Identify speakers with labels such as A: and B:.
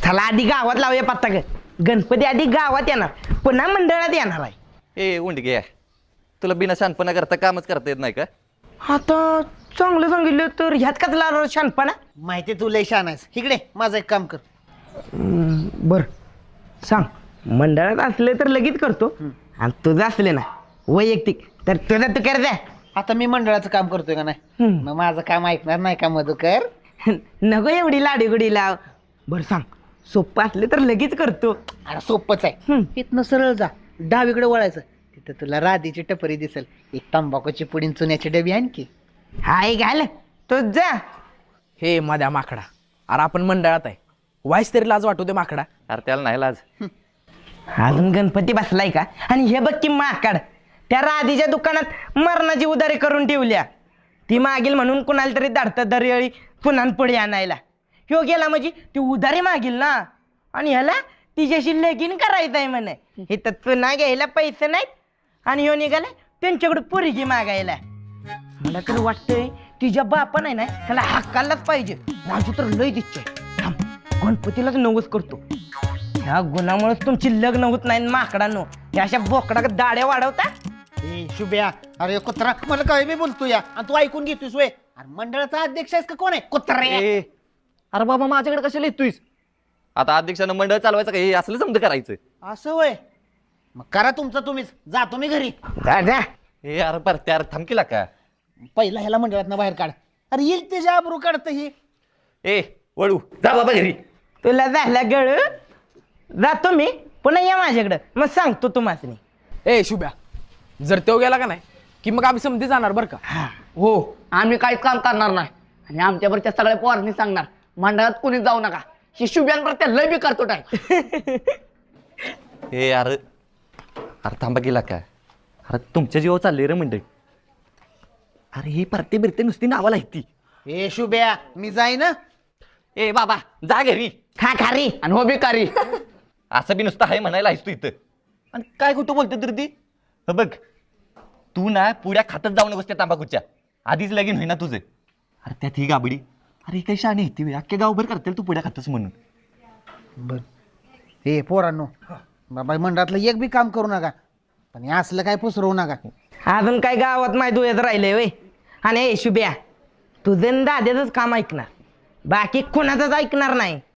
A: चला आधी गावात लावूया पत्ता गणपती आधी गावात येणार पुन्हा मंडळात येणार आहे.
B: ए उंडगे तुला बिना शानपणा करता कामच करता येत नाही का?
A: आता चांगलं सांगितलं तर ह्यात काच लावणार शानपणा.
C: माहिती तू लय छान आहेस. इकडे माझं एक काम कर.
A: बर सांग मंडळात असले तर लगेच करतो आणि तुझं असले ना वैयक्तिक तर तुझं तू कर द्या.
C: आता मी मंडळाचं काम करतोय का नाही मग माझं काम ऐकणार नाही का मधुकर?
A: नको एवढी लाडीगुडी लाव. बर सांग सोपं असले तर लगेच करतो.
C: अरे सोपंच आहे. इथनं सरळ जा डावीकडे वळायचं तिथं तुला राधीची टपरी दिसेल. एक तंबाखूची पुडी चुन्याची डबी आणखी.
A: हाय घाल तो जा.
D: हे माझ्या माकडा, अरे आपण मंडळात आहे, वाईस तरी लाज वाटू दे माकडा.
B: अरे त्याला नाही लाज.
A: अजून गणपती बसलाय का? आणि हे बघ की माकड त्या राधीच्या दुकानात मरणाची उधारी करून ठेवल्या. ती मागील म्हणून कुणाला तरी धाडतं दरवेळी पुन्हा पुढे आणायला. ह्यो गेला म्हणजे ती उधारी मागील ना आणि ह्याला तिच्याशी लगीन करायचं आहे म्हणे. हे तर चुना घ्यायला पैसे नाहीत आणि ह्यो निघाला त्यांच्याकडे पोरगी मागायला. मला तर वाटतंय तिच्या बापा नाही ना त्याला हक्कालाच पाहिजे. माझी तर लय इच्छा आहे. थांब, गणपतीलाच नवस करतो. ह्या गुणामुळेच तुमची लग्न होत नाही माकडांनो. ह्या अशा बोकडा दाड्या वाढवता.
C: ए शुभ्या, अरे कुत्रा मला काय मी बोलतो या आणि तू ऐकून घेतोस वय? अरे मंडळाचा अध्यक्ष आहेस का कोण आहे कुत्रा?
B: ए अरे बाबा माझ्याकडे कशाला येतोयस? आता अध्यक्षानं मंडळ चालवायचं का? हे असलं समज करायचं.
C: असं वय? मग करा तुमचं तुम्हीच. जातो मी घरी.
A: जा.
B: हे अरे परत यार थमकीला का?
C: पहिला ह्याला मंडळात बाहेर काढ. अरे येईल त्याच्या आबरू काढतं ही.
B: ए वळू जा बाबा घरी.
A: तुला झालं गळ जातो मी पुन्हा या माझ्याकडं मग सांगतो तुम्हाला.
D: ए शुभ्या, जर तो गेला का नाही की मग आम्ही समधी जाणार बरं का?
E: हो आम्ही काहीच काम करणार नाही आणि आमच्यावरच्या सगळ्या पोरांनी सांगणार मंडळात कुणी जाऊ नका. ही शुभ्यांप्रत्ये लय बी करतो टाय.
B: हे अरे अरे थांबा गेला का? अरे तुमच्या जीवा चालले रे मंडळी. अरे ही परते बिरते नुसती नावाला ती.
C: ए शुभ्या मी जाईन.
B: ए बाबा जा घरी.
A: खा खारी.
E: आणि हो बेकारी.
B: असं बी नुसतं आहे म्हणायला आहेस तू इथं. आणि काय कुठं बोलते तर ती? हे बघ तू ना पुढ्या खातच जाऊ नकोस त्या तांबाखूच्या. आधीच लगीन होईना तुझं. अरे त्यात ही गाबडी. अरे ही काही शाणी आहे ती. अख्ख्या गावभर करतील तू पुढ्या खातच म्हणून.
C: बर ए पोरांनो, बाबा मंडळातलं एक बी काम करू नका पण हे असलं काय पुसरवू नका.
A: अजून काय गावात माय दुयत राहिले वय. आणि शुभ्या तुझं दाद्याच काम ऐकणार बाकी कोणाचंच ऐकणार नाही.